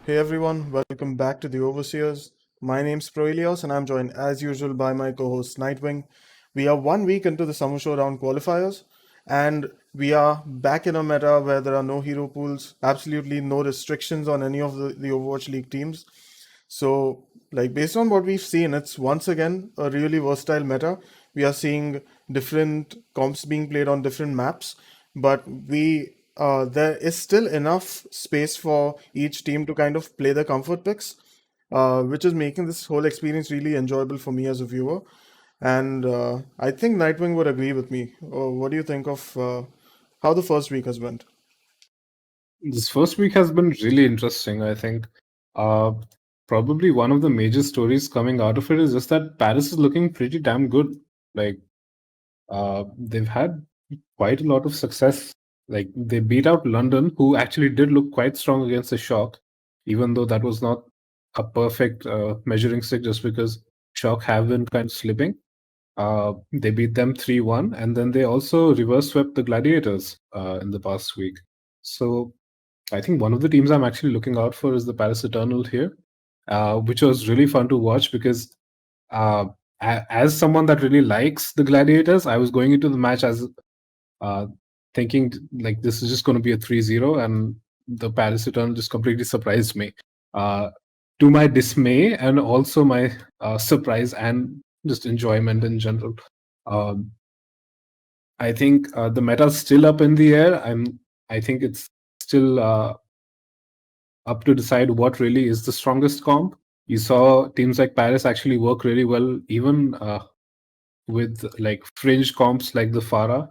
Hey everyone, welcome back to the Overseers. My name's Proelios and I'm joined as usual by my co-host Nightwing. We are 1 week into the Summer Showdown qualifiers and we are back in a meta where there are no hero pools, absolutely no restrictions on any of the Overwatch League teams. So, based on what we've seen, it's once again a really versatile meta. We are seeing different comps being played on different maps, but we there is still enough space for each team to kind of play the comfort picks, which is making this whole experience really enjoyable for me as a viewer. And I think Nightwing would agree with me. What do you think of how the first week has went? This first week has been really interesting, I think. Uh, Probably one of the major stories coming out of it is just that Paris is looking pretty damn good. Like, they've had quite a lot of success. Like, they beat out London, who actually did look quite strong against the Shock, even though that was not a perfect measuring stick, just because Shock have been kind of slipping. They beat them 3-1, and then they also reverse swept the Gladiators in the past week. So I think one of the teams I'm actually looking out for is the Paris Eternal here, which was really fun to watch because uh, as someone that really likes the Gladiators, I was going into the match as uh, thinking like this is just going to be a 3-0, and the Paris Eternal just completely surprised me. Uh, to my dismay and also my surprise and just enjoyment in general. Um, I think the meta's still up in the air. I think it's still up to decide what really is the strongest comp. You saw teams like Paris actually work really well, even with like fringe comps like the Farah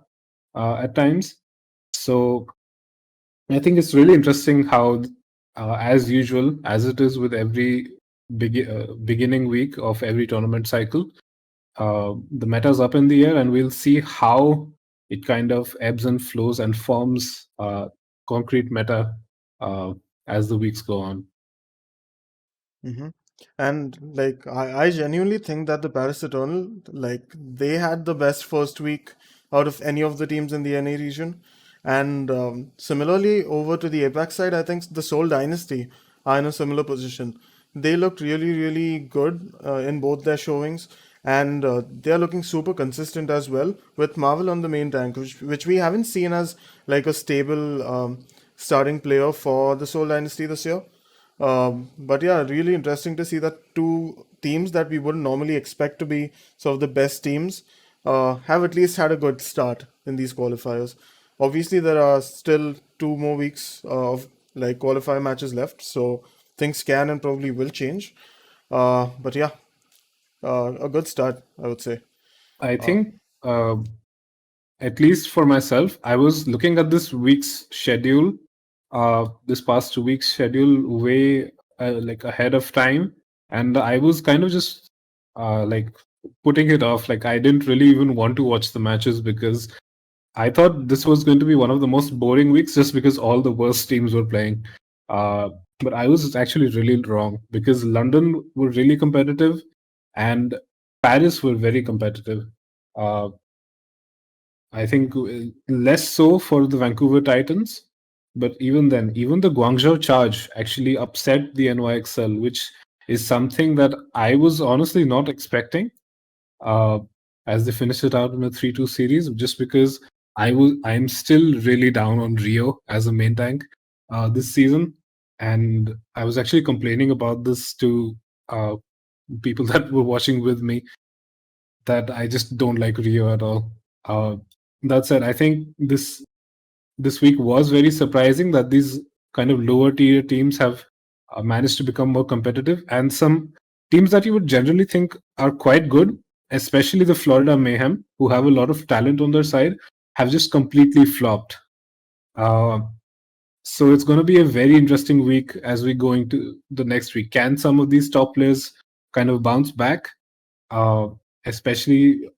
at times. So I think it's really interesting how, as usual, as it is with every beginning week of every tournament cycle, the meta's up in the air, and we'll see how it kind of ebbs and flows and forms concrete meta uh, as the weeks go on. Hmm. And I genuinely think that the Paris Eternal, they had the best first week out of any of the teams in the NA region. And similarly, over to the Apex side, I think the Seoul Dynasty are in a similar position. They looked really, really good in both their showings, and they are looking super consistent as well with Marvel on the main tank, which we haven't seen as like a stable starting player for the Seoul Dynasty this year. But yeah, really interesting to see that two teams that we wouldn't normally expect to be sort of the best teams have at least had a good start in these qualifiers. Obviously, there are still 2 more weeks of qualifier matches left, so things can and probably will change. But yeah, a good start, I would say. I think, at least for myself, I was looking at this week's schedule, this past 2 weeks schedule, way like ahead of time, and I was kind of just like putting it off. Like I didn't really even want to watch the matches because I thought this was going to be one of the most boring weeks, just because all the worst teams were playing. Uh, but I was actually really wrong because London were really competitive, and Paris were very competitive. Uh, I think less so for the Vancouver Titans, but even then, even the Guangzhou Charge actually upset the NYXL, which is something that I was honestly not expecting. Uh, as they finished it out in a 3-2 series, just because I'm still really down on Rio as a main tank this season, and I was actually complaining about this to uh, people that were watching with me, that I just don't like Rio at all. Uh, that said, I think this week was very surprising that these kind of lower tier teams have managed to become more competitive, and some teams that you would generally think are quite good, especially the Florida Mayhem, who have a lot of talent on their side, have just completely flopped. Uh, so it's going to be a very interesting week as we go into the next week. Can some of these top players kind of bounce back? Uh, Especially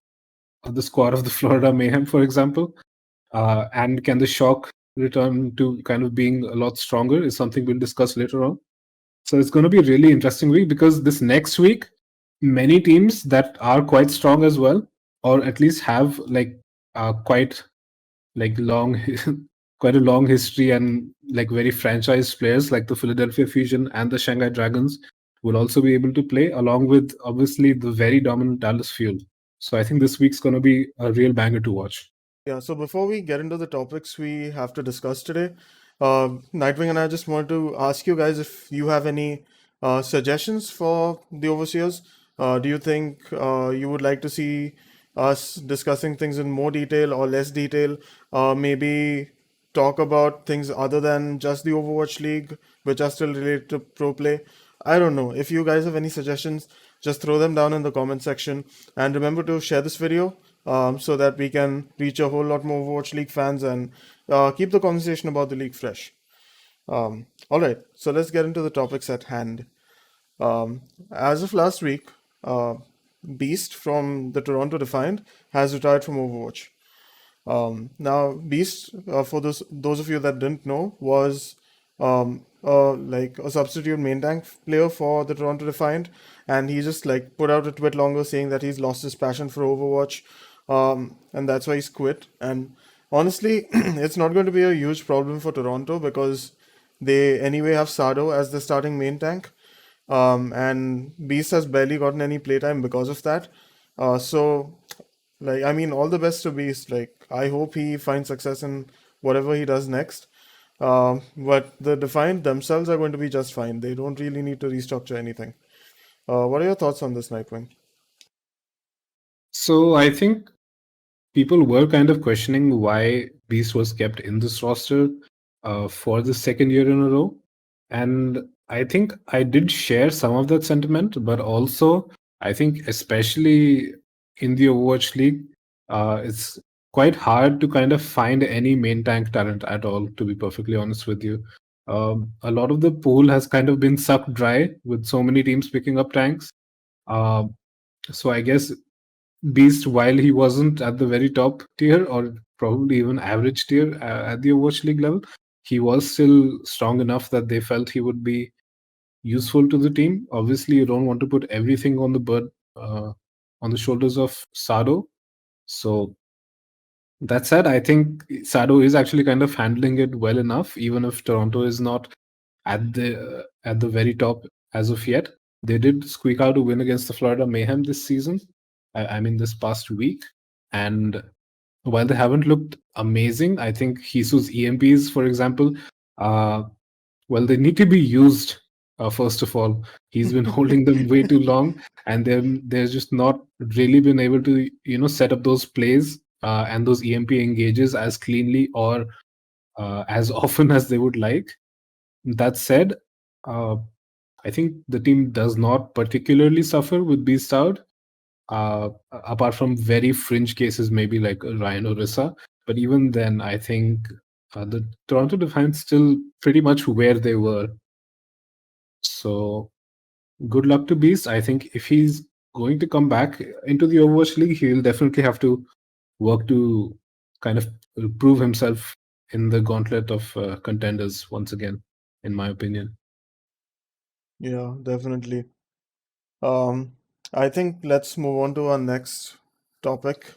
the squad of the Florida Mayhem, for example. And can the Shock return to kind of being a lot stronger is something we'll discuss later on. So it's going to be a really interesting week because this next week, many teams that are quite strong as well, or at least have like quite like long quite a long history and like very franchise players like the Philadelphia Fusion and the Shanghai Dragons will also be able to play, along with obviously the very dominant Dallas Fuel. So I think this week's going to be a real banger to watch. Yeah, so before we get into the topics we have to discuss today, Nightwing and I just wanted to ask you guys if you have any suggestions for the overseers. Do you think you would like to see us discussing things in more detail or less detail? Maybe talk about things other than just the Overwatch League, which are still related to pro play. I don't know. If you guys have any suggestions, just throw them down in the comment section. And remember to share this video so that we can reach a whole lot more Overwatch League fans and keep the conversation about the league fresh. All right, so let's get into the topics at hand. As of last week, Beast from the Toronto Defiant has retired from Overwatch. Now, Beast, for those of you that didn't know, was like a substitute main tank player for the Toronto Defiant, and he just like put out a tweet longer saying that he's lost his passion for Overwatch, and that's why he's quit. And honestly, it's not going to be a huge problem for Toronto because they anyway have Sado as the starting main tank, and Beast has barely gotten any playtime because of that. So like, I mean, all the best to Beast. Like, I hope he finds success in whatever he does next. But the Defiant themselves are going to be just fine. They don't really need to restructure anything. What are your thoughts on this, Nightwing? So I think people were kind of questioning why Beast was kept in this roster for the second year in a row. And I think I did share some of that sentiment, but also I think, especially in the Overwatch League, it's quite hard to kind of find any main tank talent at all, to be perfectly honest with you. A lot of the pool has kind of been sucked dry with so many teams picking up tanks. Uh, so I guess Beast, while he wasn't at the very top tier or probably even average tier at the Overwatch League level, he was still strong enough that they felt he would be useful to the team. Obviously, you don't want to put everything on the on the shoulders of Sado. So that said, I think Sado is actually kind of handling it well enough, even if Toronto is not at the very top as of yet. They did squeak out a win against the Florida Mayhem this season. I mean, this past week, and while they haven't looked amazing, I think Jesus EMPs, for example, uh, well, they need to be used. First of all, he's been holding them way too long, and then they're just not really been able to, set up those plays and those EMP engages as cleanly or as often as they would like. That said, uh, I think the team does not particularly suffer with Beast out, apart from very fringe cases, maybe like Ryan or Rissa. But even then, I think the Toronto Defiance still pretty much where they were. So good luck to Beast. I think if he's going to come back into the Overwatch League, he'll definitely have to work to kind of prove himself in the gauntlet of contenders once again, in my opinion. Yeah, definitely. Um, I think let's move on to our next topic,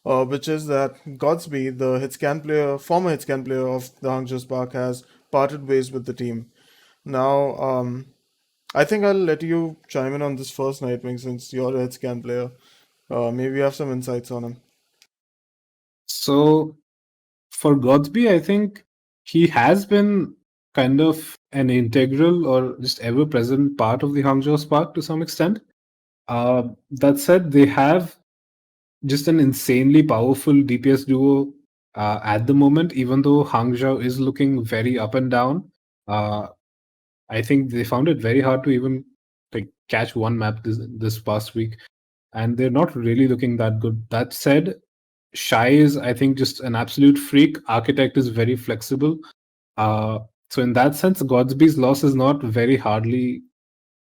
which is that GodsB, the Hitscan player, former Hitscan player of the Hangzhou Spark, has parted ways with the team. Now, I think I'll let you chime in on this first, Nightwing, since you're a Hitscan player. Maybe you have some insights on him. So for GodsB, I think he has been kind of an integral or just ever present part of the Hangzhou Spark to some extent. That said, they have just an insanely powerful DPS duo at the moment, even though Hangzhou is looking very up and down. Uh, I think they found it very hard to even like catch one map this past week, and they're not really looking that good. That said, Shy is, I think, just an absolute freak. Architect is very flexible. Uh, so in that sense, GodsB's loss is not very hardly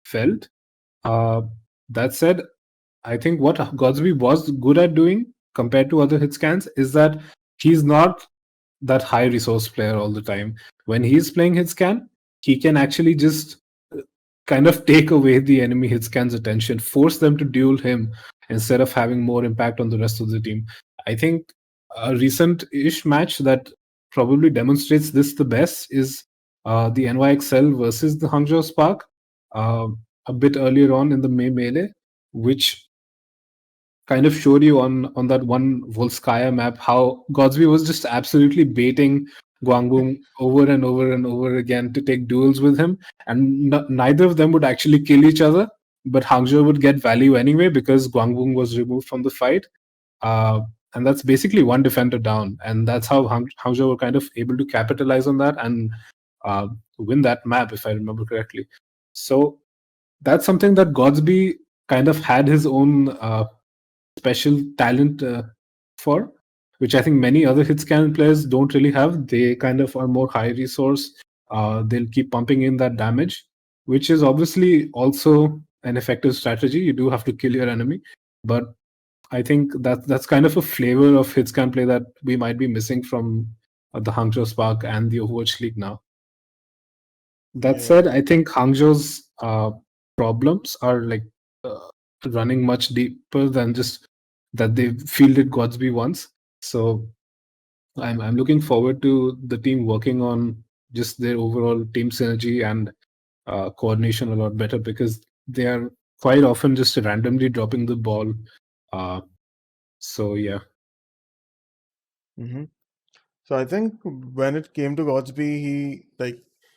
felt. Uh, that said, I think what GodsB was good at doing compared to other hit scans is that he's not that high resource player all the time. When he's playing hit scan, he can actually just kind of take away the enemy hit scan's attention, force them to duel him instead of having more impact on the rest of the team. I think a recent-ish match that probably demonstrates this the best is the NYXL versus the Hangzhou Spark uh, a bit earlier on in the May melee, which kind of showed you on that one Volskaya map how GodsB was just absolutely baiting Guangbong over and over and over again to take duels with him, and neither of them would actually kill each other, but Hangzhou would get value anyway because Guangbong was removed from the fight. Uh, and that's basically one defender down, and that's how Hangzhou were kind of able to capitalize on that and uh, win that map, if I remember correctly. So that's something that GodsB kind of had his own special talent for, which I think many other hit scan players don't really have. They kind of are more high resource. They'll keep pumping in that damage, which is obviously also an effective strategy. You do have to kill your enemy, but I think that's kind of a flavor of hit scan play that we might be missing from the Hangzhou Spark and the Overwatch League now. That Yeah. said, I think Hangzhou's problems are like uh, running much deeper than just that they fielded GodsB once. So I'm looking forward to the team working on just their overall team synergy and coordination a lot better because they are quite often just randomly dropping the ball. Uh, so yeah. Hmm. So I think when it came to GodsB,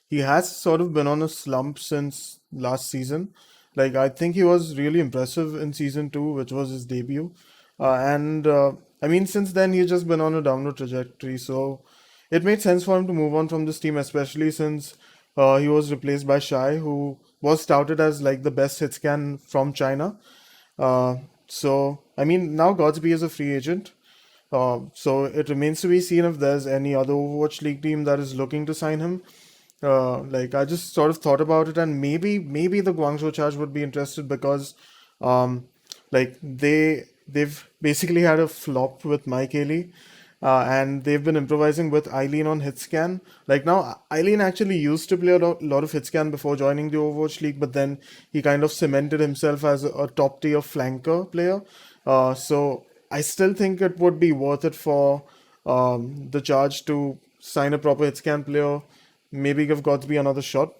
he has sort of been on a slump since last season. Like I think he was really impressive in season two, which was his debut, and I mean since then he's just been on a downward trajectory. So it made sense for him to move on from this team, especially since he was replaced by Shai, who was touted as like the best hit scan from China. Uh, so I mean now GodsB is a free agent. So it remains to be seen if there's any other Overwatch League team that is looking to sign him. Like I just sort of thought about it, and maybe the Guangzhou Charge would be interested because, um, like they've basically had a flop with Mike Haley, and they've been improvising with Eileen on Hitscan. Like now, Eileen actually used to play a lot of Hitscan before joining the Overwatch League, but then he kind of cemented himself as a top tier flanker player. So I still think it would be worth it for the Charge to sign a proper Hitscan player, maybe give GodsB another shot.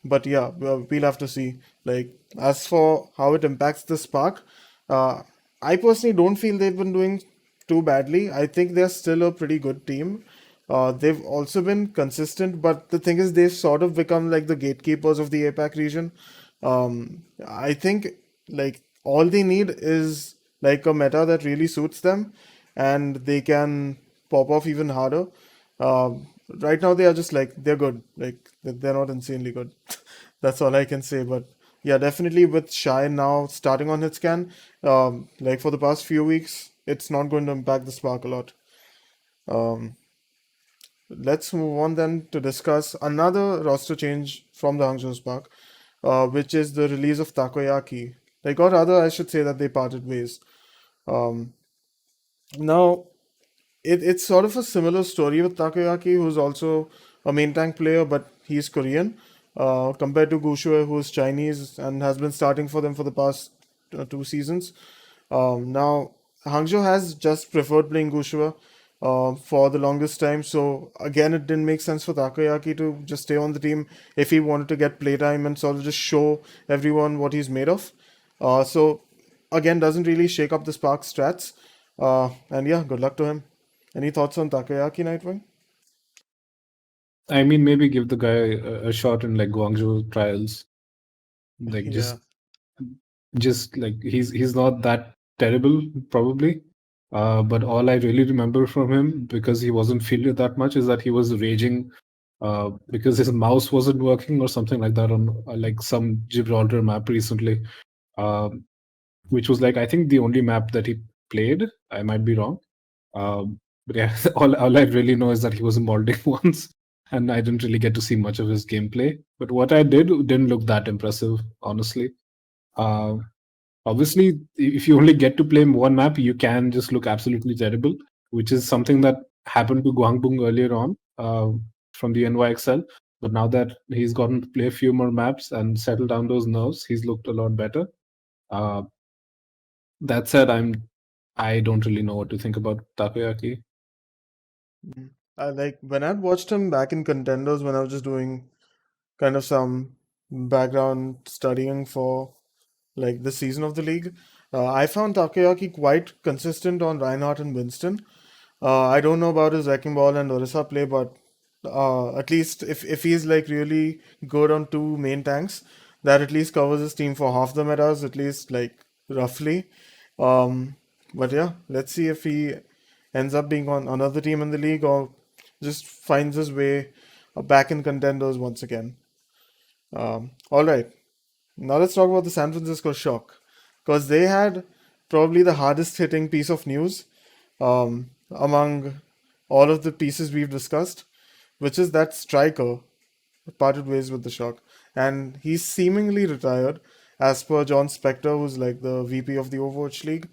But yeah, we'll have to see. Like as for how it impacts the Spark, uh, I personally don't feel they've been doing too badly. I think they're still a pretty good team. They've also been consistent, but the thing is, they've sort of become like the gatekeepers of the APAC region. I think like all they need is like a meta that really suits them, and they can pop off even harder. Right now, they are just like they're good. Like they're not insanely good. That's all I can say. But yeah, definitely with Shy now starting on hit scan, like for the past few weeks, it's not going to impact the Spark a lot. Um, let's move on then to discuss another roster change from the Hangzhou Spark, which is the release of Takoyaki. Like, or rather, I should say that they parted ways. Um, now, it's sort of a similar story with Takoyaki, who's also a main tank player, but he's Korean, compared to Gushue, who's Chinese and has been starting for them for the past two seasons. Now, Hangzhou has just preferred playing Gushue for the longest time, so again, it didn't make sense for Takoyaki to just stay on the team if he wanted to get playtime and sort of just show everyone what he's made of. So, again, doesn't really shake up the Spark strats. And yeah, good luck to him. Any thoughts on Takoyaki, Nightwing? I mean, maybe give the guy a shot in like Guangzhou trials. Like Yeah. just like he's not that terrible probably. But all I really remember from him, because he wasn't fielded that much, is that he was raging because his mouse wasn't working or something like that on like some Gibraltar map recently, um, which was like I think the only map that he played. I might be wrong. But yeah, all I really know is that he was in Baltic once, and I didn't really get to see much of his gameplay. But what I did didn't look that impressive, honestly. Uh, Obviously, if you only get to play one map, you can just look absolutely terrible, which is something that happened to Guangbong earlier on from the NYXL. But now that he's gotten to play a few more maps and settle down those nerves, he's looked a lot better. Uh, that said, I don't really know what to think about Takoyaki. like when I'd watched him back in Contenders when I was just doing kind of some background studying for like the season of the league. I found Takoyaki quite consistent on Reinhardt and Winston. I don't know about his wrecking ball and Orisa play, but at least if he's like really good on two main tanks, that at least covers his team for half the metas, at least like roughly. But yeah, let's see if he ends up being on another team in the league or just finds his way back in contenders once again. All right, now let's talk about the San Francisco Shock because they had probably the hardest hitting piece of news among all of the pieces we've discussed, which is that Striker parted ways with the Shock, and he's seemingly retired, as per John Spector, who's like the VP of the Overwatch League.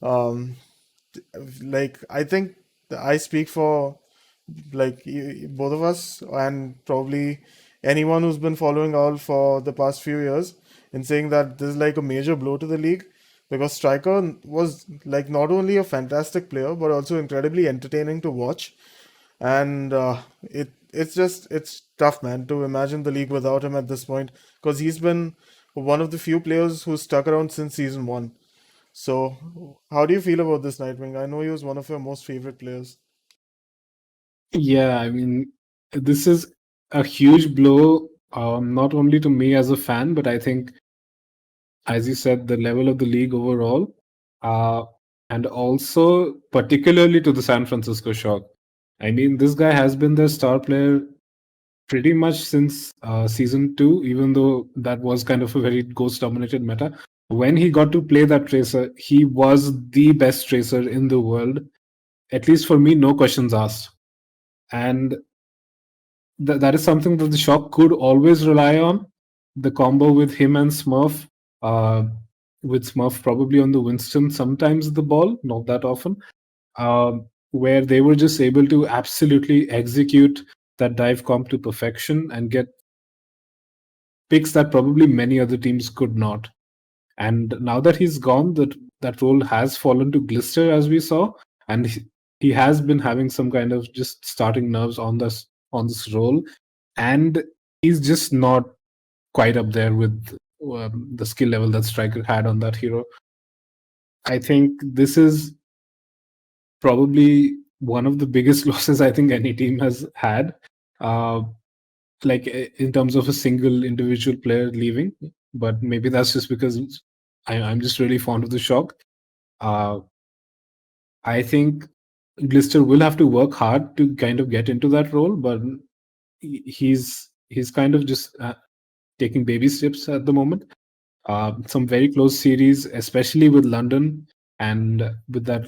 Um, like I think I speak for like both of us and probably anyone who's been following all for the past few years in saying that this is like a major blow to the league because Striker was like not only a fantastic player but also incredibly entertaining to watch, and it's tough, man, to imagine the league without him at this point because he's been one of the few players who's stuck around since season one. So, how do you feel about this, Nightwing? I know he was one of your most favorite players. Yeah, I mean, this is a huge blow, not only to me as a fan, but I think, as you said, the level of the league overall, uh, and also particularly to the San Francisco Shock. I mean, this guy has been their star player pretty much since season two, even though that was kind of a very ghost dominated meta. When he got to play that tracer, he was the best tracer in the world, at least for me, no questions asked. And that is something that the Shock could always rely on. The combo with him and Smurf, uh, with Smurf probably on the Winston, sometimes the ball, not that often, where they were just able to absolutely execute that dive comp to perfection and get picks that probably many other teams could not. And now that he's gone, that role has fallen to Glister, as we saw, and he has been having some kind of just starting nerves on this role, and he's just not quite up there with the skill level that Striker had on that hero. I think this is probably one of the biggest losses I think any team has had. Uh, like in terms of a single individual player leaving, but maybe that's just because I'm just really fond of the Shock. Uh, I think Glister will have to work hard to kind of get into that role, but he's kind of just taking baby steps at the moment. Some very close series, especially with London and with that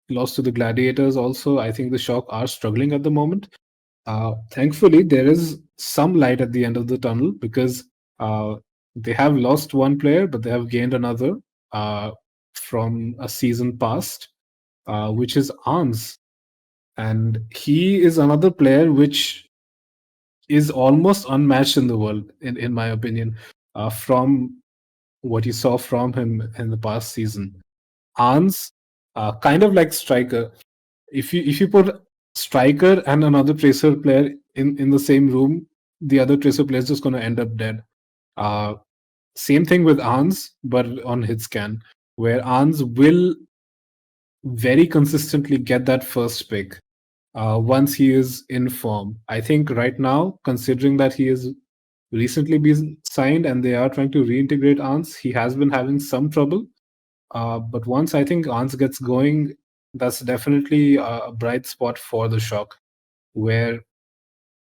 loss to the Gladiators. Also, I think the Shock are struggling at the moment. Thankfully, there is some light at the end of the tunnel because uh, they have lost one player, but they have gained another from a season past, which is Arns. And he is another player which is almost unmatched in the world, in my opinion, from what you saw from him in the past season. Arns, kind of like Striker, if you put Striker and another tracer player in the same room, the other tracer player is just going to end up dead. Uh, Same thing with Arns, but on hit scan, where Arns will very consistently get that first pick once he is in form. I think right now, considering that he is recently been signed and they are trying to reintegrate Arns, he has been having some trouble. But once I think Arns gets going, that's definitely a bright spot for the Shock, where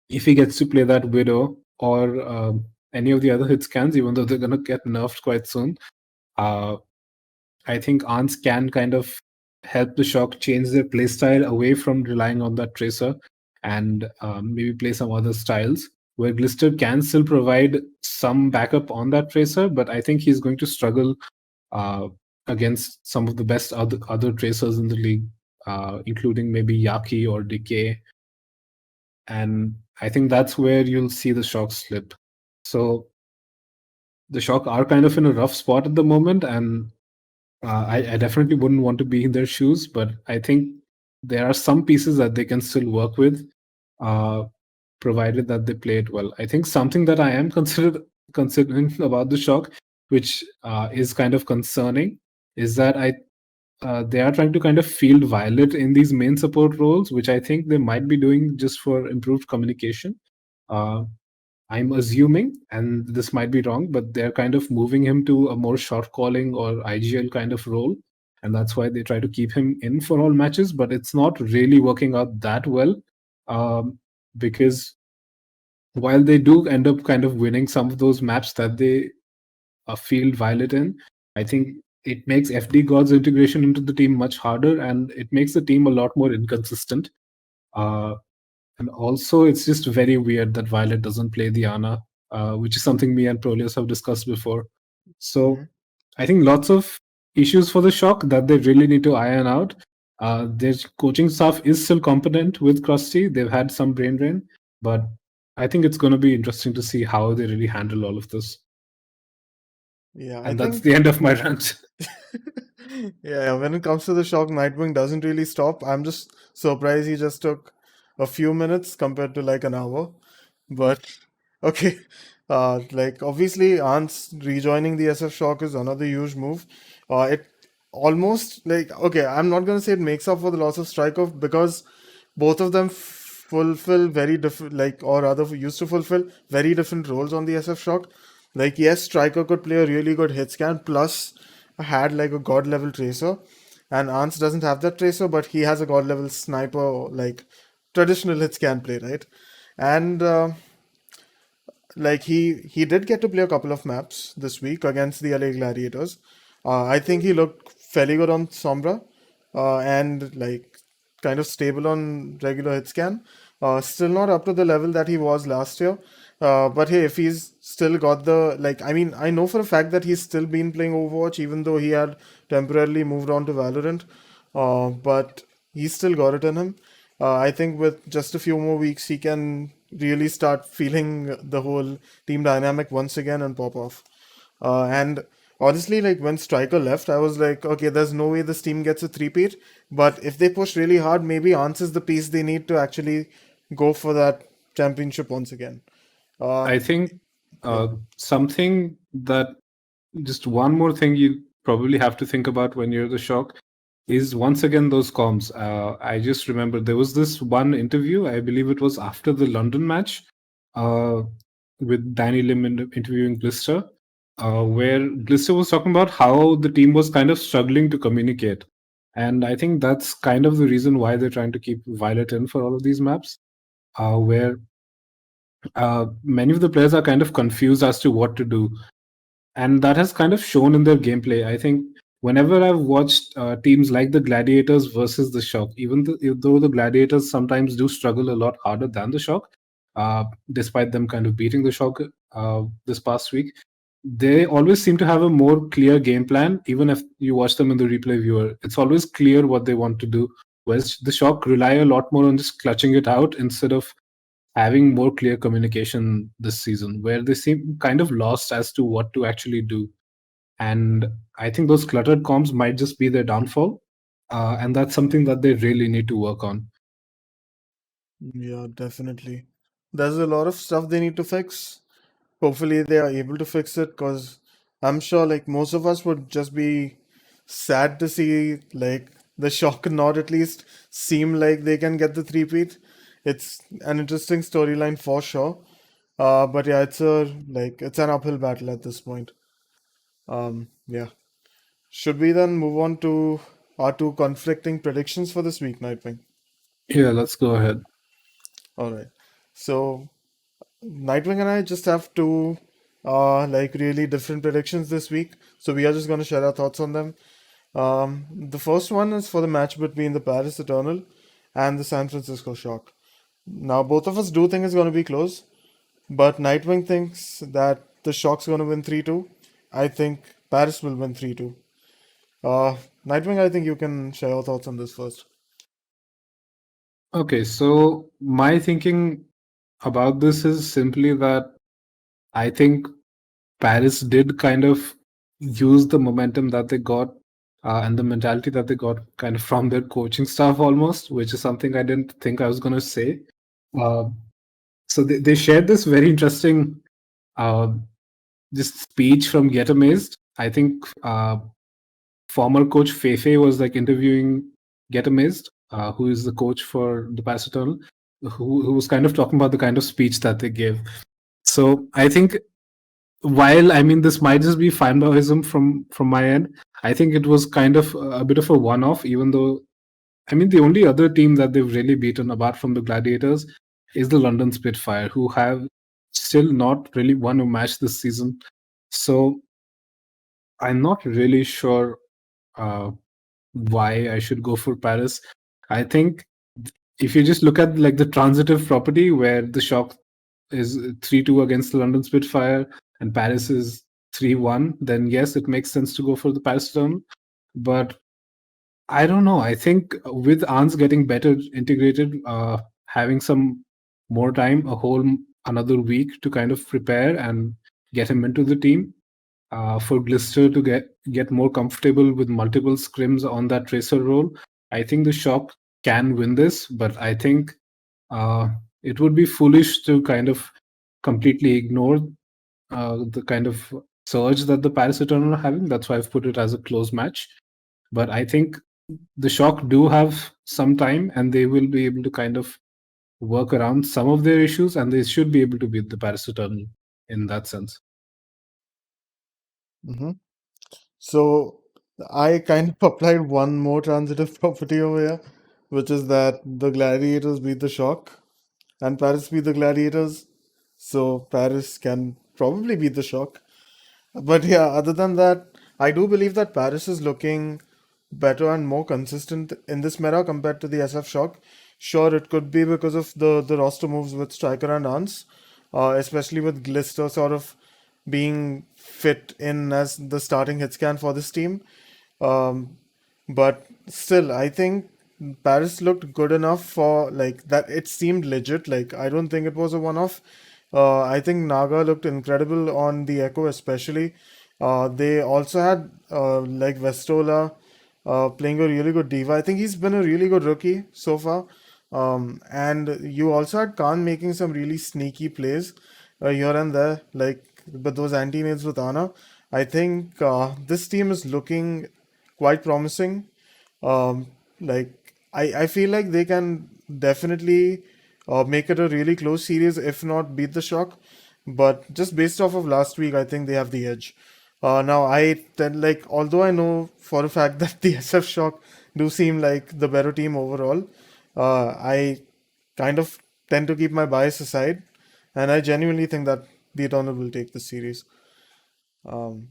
if he gets to play that Widow or any of the other hit scans, even though they're going to get nerfed quite soon, uh, I think Arns can kind of help the Shock change their playstyle away from relying on that Tracer and maybe play some other styles where Glister can still provide some backup on that Tracer, but I think he's going to struggle uh, against some of the best other tracers in the league, including maybe Yaki or Decay. And I think that's where you'll see the Shock slip. So the Shock are kind of in a rough spot at the moment, and I definitely wouldn't want to be in their shoes. But I think there are some pieces that they can still work with, uh, provided that they play it well. I think something that I am considering about the Shock, which is kind of concerning, is that they are trying to kind of field Violet in these main support roles, which I think they might be doing just for improved communication. Uh, I'm assuming, and this might be wrong, but they're kind of moving him to a more shot calling or IGL kind of role. And that's why they try to keep him in for all matches, but it's not really working out that well. Because while they do end up kind of winning some of those maps that they field Violet in, I think it makes FD God's integration into the team much harder, and it makes the team a lot more inconsistent. Uh, and also, it's just very weird that Violet doesn't play Diana, which is something me and Prolius have discussed before. So Mhm. I think lots of issues for the Shock that they really need to iron out. Their coaching staff is still competent with Krusty. They've had some brain drain, but I think it's going to be interesting to see how they really handle all of this. Yeah, I And that's think. the end of my rant. Yeah, when it comes to the Shock, Nightwing doesn't really stop. I'm just surprised he just took a few minutes compared to like an hour. But okay, like obviously, Ants rejoining the SF Shock is another huge move. It almost like okay, I'm not gonna say it makes up for the loss of Strikeoff because both of them fulfill very different, like or rather used to fulfill very different roles on the SF Shock. Like yes, Striker could play a really good hit scan plus had like a god level tracer, and Ants doesn't have that tracer, but he has a god level sniper like traditional hit scan play, right? And like he did get to play a couple of maps this week against the LA Gladiators. I think he looked fairly good on Sombra, and like kind of stable on regular hit scan. Still not up to the level that he was last year. But hey, if he's still got the like, I mean, I know for a fact that he's still been playing Overwatch, even though he had temporarily moved on to Valorant. But he's still got it in him. I think with just a few more weeks, he can really start feeling the whole team dynamic once again and pop off. And honestly, like when Striker left, I was like, okay, there's no way this team gets a three-peat. But if they push really hard, maybe answers the piece they need to actually go for that championship once again. Uh, I think yeah. something that just one more thing you probably have to think about when you're the Shock is once again those comms. I just remember there was this one interview, I believe it was after the London match, uh, with Danny Lim interviewing Glister, where Glister was talking about how the team was kind of struggling to communicate. And I think that's kind of the reason why they're trying to keep Violet in for all of these maps, where many of the players are kind of confused as to what to do, and that has kind of shown in their gameplay. I think whenever I've watched teams like the Gladiators versus the Shock, even though the Gladiators sometimes do struggle a lot harder than the Shock, despite them kind of beating the Shock this past week, they always seem to have a more clear game plan. Even if you watch them in the replay viewer, it's always clear what they want to do. Whereas the Shock rely a lot more on just clutching it out instead of having more clear communication this season, where they seem kind of lost as to what to actually do. And I think those cluttered comms might just be their downfall. And that's something that they really need to work on. Yeah, definitely. There's a lot of stuff they need to fix. Hopefully, they are able to fix it because I'm sure, like, most of us would just be sad to see, like, the Shock not at least seem like they can get the three-peat. It's an interesting storyline for sure. But yeah, it's an uphill battle at this point. Yeah. Should we then move on to our two conflicting predictions for this week, Nightwing? Yeah, let's go ahead. All right. So Nightwing and I just have two like really different predictions this week. So we are just going to share our thoughts on them. The first one is for the match between the Paris Eternal and the San Francisco Shock. Now both of us do think it's going to be close, but Nightwing thinks that the Shock's going to win 3-2. I think Paris will win 3-2. Uh, Nightwing, I think you can share your thoughts on this first. Okay, so my thinking about this is simply that I think Paris did kind of use the momentum that they got and the mentality that they got kind of from their coaching staff almost, which is something I didn't think I was going to say. Uh, so they shared this very interesting uh, this speech from Get Amazed. I think former coach Fefe was like interviewing Get Amazed, who is the coach for the Paris Eternal, who was kind of talking about the kind of speech that they gave. So I think while I mean this might just be fanboyism from my end, I think it was kind of a bit of a one-off. Even though I mean the only other team that they've really beaten apart from the Gladiators is the London Spitfire, who have still not really won a match this season. So I'm not really sure uh, why I should go for Paris. I think if you just look at like the transitive property where the Shock is 3-2 against the London Spitfire and Paris is 3-1, then yes, it makes sense to go for the Paris Eternal. But I don't know. I think with Ans getting better integrated, having some more time, a whole another week to kind of prepare and get him into the team, for Glister to get more comfortable with multiple scrims on that tracer role. I think the Shock can win this, but I think it would be foolish to kind of completely ignore the kind of surge that the Paris Eternal are having. That's why I've put it as a close match. But I think the Shock do have some time, and they will be able to kind of work around some of their issues, and they should be able to beat the Paris Eternal in that sense. Hmm. So I kind of applied one more transitive property over here, which is that the Gladiators beat the Shock and Paris beat the Gladiators. So Paris can probably beat the Shock. But yeah, other than that, I do believe that Paris is looking better and more consistent in this meta compared to the SF Shock. Sure, it could be because of the roster moves with Striker and Ans, especially with Glister sort of being fit in as the starting hit scan for this team. Um, but still, I think Paris looked good enough for like that. It seemed legit. Like I don't think it was a one-off. I think Naga looked incredible on the Echo, especially. They also had like Vestola playing a really good diva. I think he's been a really good rookie so far. And you also had Khan making some really sneaky plays here and there, like but those anti-nades with Ana. I think this team is looking quite promising. Like I feel like they can definitely make it a really close series, if not beat the Shock. But just based off of last week, I think they have the edge. Now I then like although I know for a fact that the SF Shock do seem like the better team overall, I kind of tend to keep my bias aside, and I genuinely think that the Eternal will take the series. Um,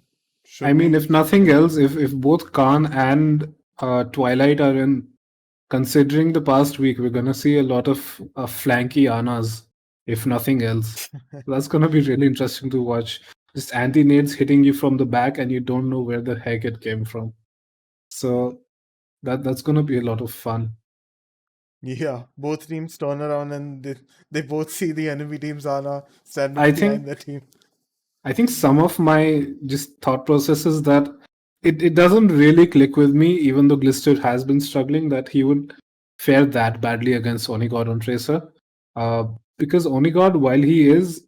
I should mean, we? if nothing else, if both Khan and Twilight are in, considering the past week, we're gonna see a lot of flanky Anas, if nothing else. That's gonna be really interesting to watch. Just anti nades hitting you from the back, and you don't know where the heck it came from. So that's gonna be a lot of fun. Yeah, both teams turn around and they both see the enemy team's Ana I standing think behind their team. I think some of my just thought processes that it doesn't really click with me, even though Glister has been struggling, that he would fare that badly against Onigod on Tracer. Uh, because Onigod, while he is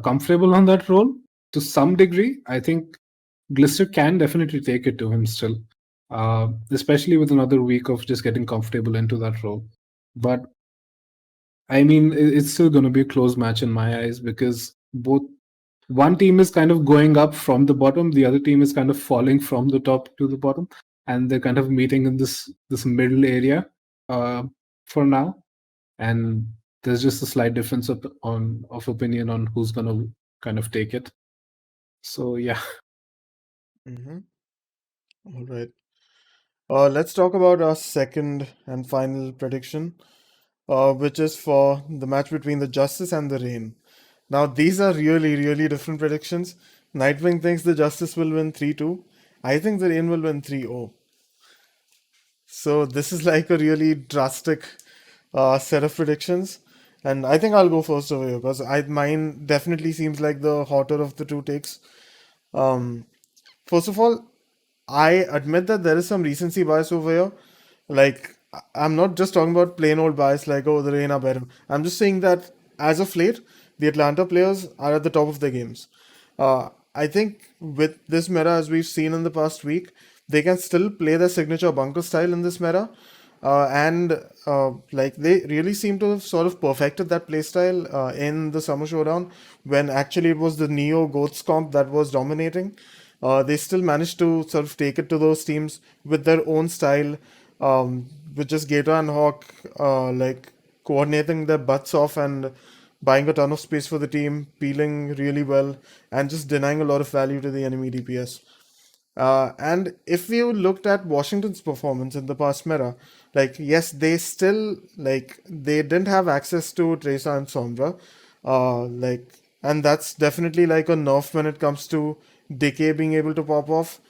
comfortable on that role to some degree, I think Glister can definitely take it to him still, especially with another week of just getting comfortable into that role. But I mean, it's still going to be a close match in my eyes because both one team is kind of going up from the bottom, the other team is kind of falling from the top to the bottom, and they're kind of meeting in this middle area uh, for now. And there's just a slight difference of opinion on who's going to kind of take it. So yeah, Mm-hmm. All right. Let's talk about our second and final prediction, which is for the match between the Justice and the Rain. Now, these are really, really different predictions. Nightwing thinks the Justice will win 3-2. I think the Rain will win 3-0. So, this is like a really drastic set of predictions. And I think I'll go first over here because mine definitely seems like the hotter of the two takes. Um, First of all, I admit that there is some recency bias over here. Like, I'm not just talking about plain old bias like, oh, the Rain are better. I'm just saying that as of late, the Atlanta players are at the top of their games. I think with this meta, as we've seen in the past week, they can still play their signature bunker style in this meta. And like they really seem to have sort of perfected that playstyle in the Summer Showdown when actually it was the Neo Goats comp that was dominating. They still managed to sort of take it to those teams with their own style, with just Gator and Hawk like coordinating their butts off and buying a ton of space for the team, peeling really well, and just denying a lot of value to the enemy DPS. And if you looked at Washington's performance in the past meta, like yes, they still like they didn't have access to Tracer and Sombra, like, and that's definitely like a nerf when it comes to Decay being able to pop off.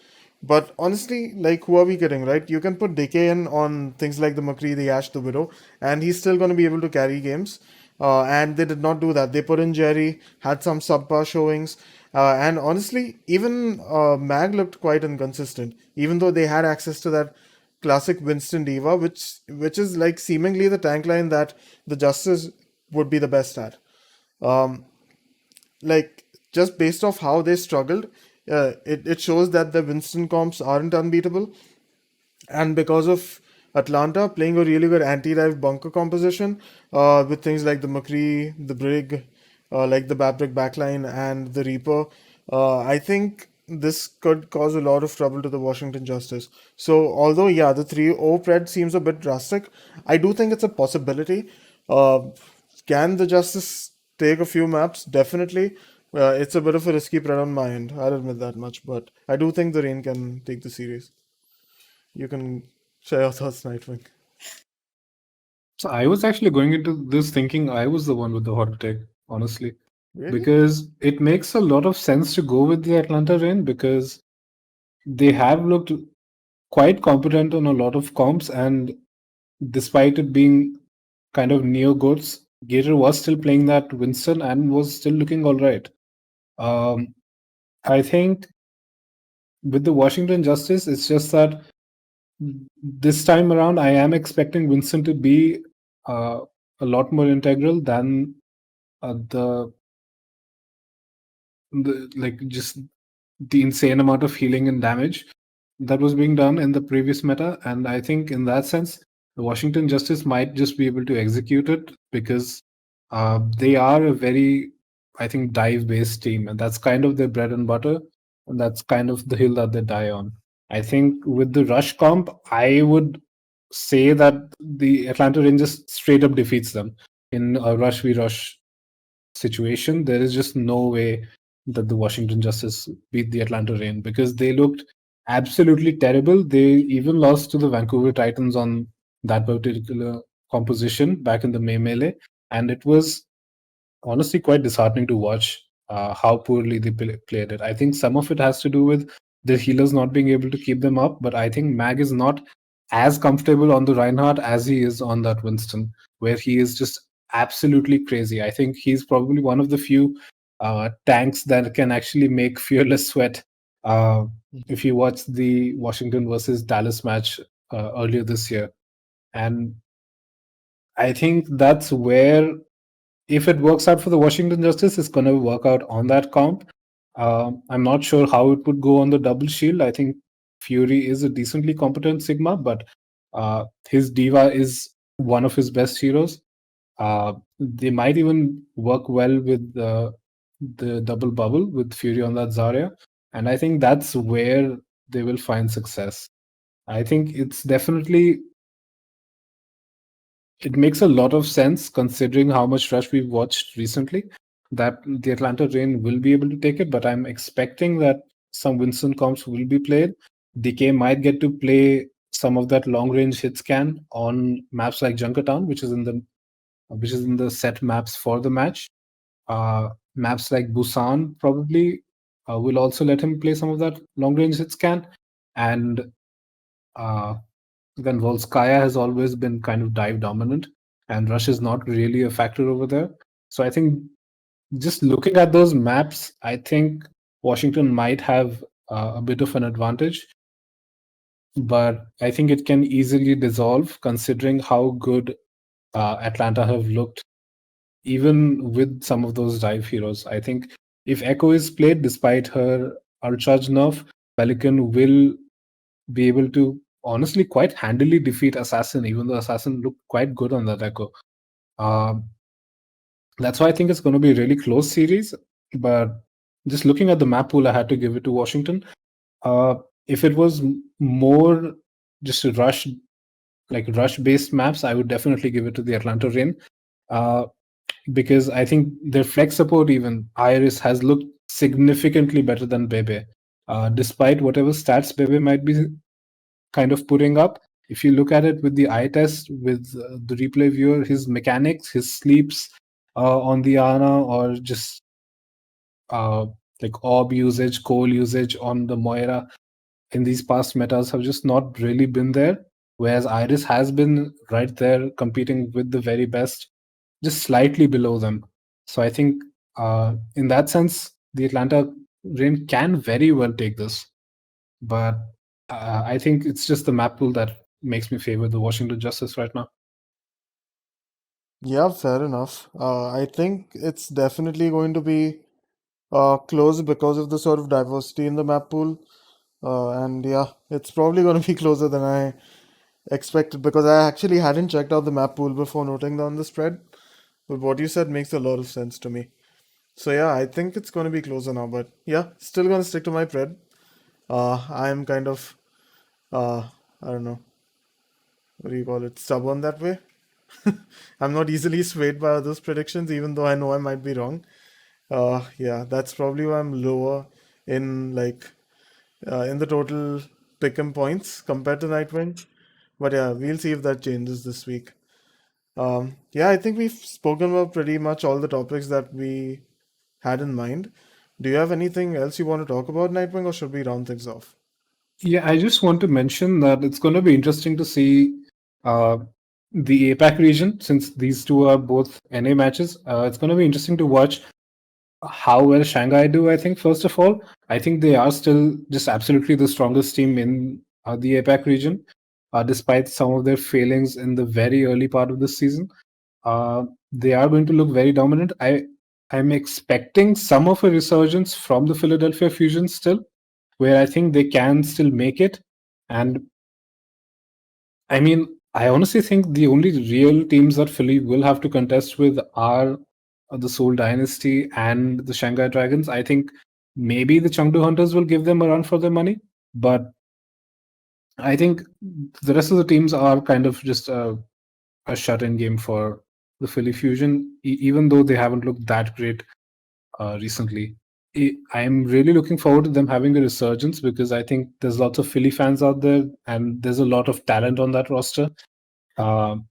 But honestly, like, who are we kidding, right? You can put Decay in on things like the McCree, the Ash, the Widow, and he's still going to be able to carry games. And they did not do that. They put in Jerry, had some subpar showings, and honestly, even Mag looked quite inconsistent, even though they had access to that classic Winston Diva, which is like seemingly the tank line that the Justice would be the best at. Um, like just based off how they struggled, it shows that the Winston comps aren't unbeatable. And because of Atlanta playing a really good anti-dive bunker composition with things like the McCree, the Brig, like the Babrick backline, and the Reaper, I think this could cause a lot of trouble to the Washington Justice. So, although, yeah, the 3-0 Pred seems a bit drastic, I do think it's a possibility. Uh, can the Justice take a few maps? Definitely. It's a bit of a risky Pred on my end, I'll admit that much, but I do think the Rain can take the series. You can share your thoughts, Nightwing. So I was actually going into this thinking I was the one with the hot take, honestly, Really? because it makes a lot of sense to go with the Atlanta Rain because they have looked quite competent on a lot of comps, and despite it being kind of neo goats, Gator was still playing that Winston and was still looking all right. Um, I think with the Washington Justice, it's just that this time around, I am expecting Winston to be uh, a lot more integral than the like just the insane amount of healing and damage that was being done in the previous meta. And I think in that sense, the Washington Justice might just be able to execute it because they are a very, I think, dive based team. And that's kind of their bread and butter. And that's kind of the hill that they die on. I think with the rush comp, I would say that the Atlanta Rangers straight up defeats them in a rush v rush situation. There is just no way that the Washington Justice beat the Atlanta Rain because they looked absolutely terrible. They even lost to the Vancouver Titans on that particular composition back in the May Melee. And it was honestly quite disheartening to watch how poorly they played it. I think some of it has to do with the healers not being able to keep them up, but I think Mag is not as comfortable on the Reinhardt as he is on that Winston, where he is just absolutely crazy. I think he's probably one of the few tanks that can actually make Fearless sweat. Uh, if you watch the Washington versus Dallas match earlier this year, and I think that's where if it works out for the Washington Justice, it's going to work out on that comp. I'm not sure how it would go on the double shield. I think Fury is a decently competent Sigma, but his Diva is one of his best heroes. They might even work well with the double bubble with Fury on that Zarya. And I think that's where they will find success. I think it's definitely it makes a lot of sense considering how much Rush we've watched recently that the Atlanta Rain will be able to take it, but I'm expecting that some Winston comps will be played. DK might get to play some of that long range hit scan on maps like Junkertown, which is in the set maps for the match. Maps like Busan probably will also let him play some of that long range hit scan. And uh, then Volskaya has always been kind of dive dominant, and Rush is not really a factor over there. So I think just looking at those maps, I think Washington might have a bit of an advantage. but I think it can easily dissolve considering how good Atlanta have looked, even with some of those dive heroes. I think if Echo is played despite her Ultrage nerf, Pelican will be able to honestly quite handily defeat Assassin, even though Assassin looked quite good on that Echo. Um, that's why I think it's going to be a really close series. But just looking at the map pool, I had to give it to Washington. Uh, if it was more just a rush based maps, I would definitely give it to the Atlanta Rain. Uh, because I think their flex support, even Iris, has looked significantly better than Bebe. Despite whatever stats Bebe might be kind of putting up, if you look at it with the eye test, with the replay viewer, his mechanics, his sleeps on the Ana, or just uh, like orb usage, coal usage on the Moira in these past metas have just not really been there. Whereas Iris has been right there competing with the very best, just slightly below them. So I think in that sense, the Atlanta Rain can very well take this. But I think it's just the map pool that makes me favor the Washington Justice right now. Yeah, fair enough. I think it's definitely going to be close because of the sort of diversity in the map pool. And yeah, it's probably going to be closer than I expected because I actually hadn't checked out the map pool before noting down the spread. But what you said makes a lot of sense to me. So yeah, I think it's going to be closer now. But yeah, still going to stick to my pred. I'm kind of, uh, I don't know, what do you call it, stubborn that way. I'm not easily swayed by others' predictions, even though I know I might be wrong. Yeah, that's probably why I'm lower in in the total pick'em points compared to Nightwing. But yeah, we'll see if that changes this week. Yeah, I think we've spoken about pretty much all the topics that we had in mind. Do you have anything else you want to talk about, Nightwing, or should we round things off? Yeah, I just want to mention that it's going to be interesting to see uh, the APAC region, since these two are both NA matches. It's going to be interesting to watch how well Shanghai do. I think first of all, I think they are still just absolutely the strongest team in the APAC region, despite some of their failings in the very early part of the season. They are going to look very dominant. I'm expecting some of a resurgence from the Philadelphia Fusion still, where I think they can still make it. And I mean, I honestly think the only real teams that Philly will have to contest with are the Seoul Dynasty and the Shanghai Dragons. I think maybe the Chengdu Hunters will give them a run for their money, but I think the rest of the teams are kind of just a shut-in game for the Philly Fusion, even though they haven't looked that great recently. I'm really looking forward to them having a resurgence because I think there's lots of Philly fans out there and there's a lot of talent on that roster. Um,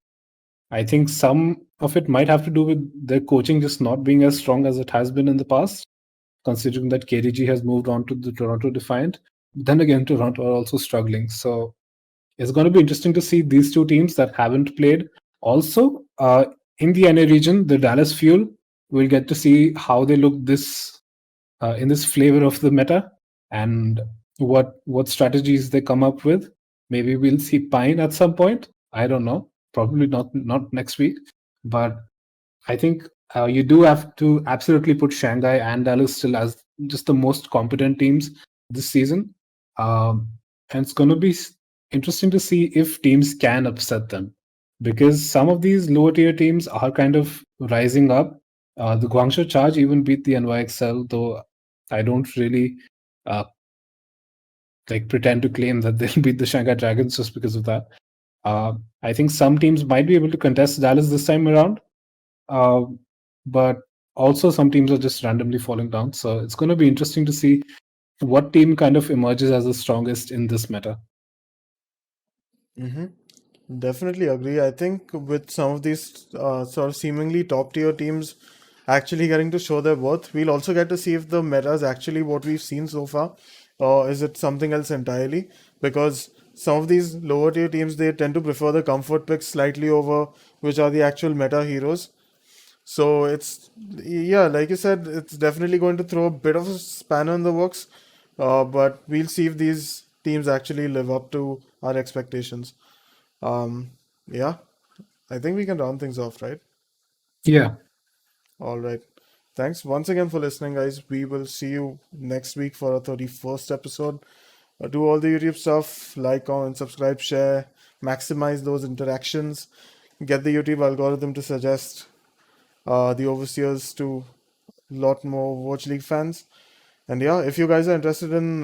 I think some of it might have to do with their coaching just not being as strong as it has been in the past, considering that KDG has moved on to the Toronto Defiant. Then again, Toronto are also struggling. So it's going to be interesting to see these two teams that haven't played. Also, in the NA region, the Dallas Fuel, we'll get to see how they look this in this flavor of the meta and what strategies they come up with. Maybe we'll see Pine at some point. I don't know. Probably not next week, but I think you do have to absolutely put Shanghai and Dallas still as just the most competent teams this season. And it's going to be interesting to see if teams can upset them because some of these lower tier teams are kind of rising up. The Guangzhou Charge even beat the NYXL, though I don't really uh, pretend to claim that they'll beat the Shanghai Dragons just because of that. I think some teams might be able to contest Dallas this time around, uh, but also some teams are just randomly falling down. So it's going to be interesting to see what team kind of emerges as the strongest in this meta. Mm-hmm. Definitely agree. I think with some of these sort of seemingly top tier teams actually getting to show their worth, we'll also get to see if the meta is actually what we've seen so far, or is it something else entirely? Because some of these lower tier teams they tend to prefer the comfort picks slightly over which are the actual meta heroes. So it's yeah, like you said, it's definitely going to throw a bit of a spanner in the works. But we'll see if these teams actually live up to our expectations. Yeah, I think we can round things off, right? Yeah. All right. Thanks once again for listening, guys. We will see you next week for our 31st episode. Do all the YouTube stuff, like, comment, subscribe, share, maximize those interactions, get the YouTube algorithm to suggest the Overseers to a lot more Overwatch League fans. And yeah, if you guys are interested in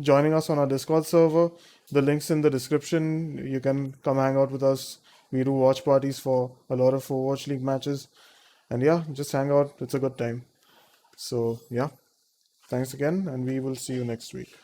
joining us on our Discord server, the link's in the description. You can come hang out with us. We do watch parties for a lot of Overwatch League matches. And yeah, just hang out. It's a good time. So yeah, thanks again, and we will see you next week.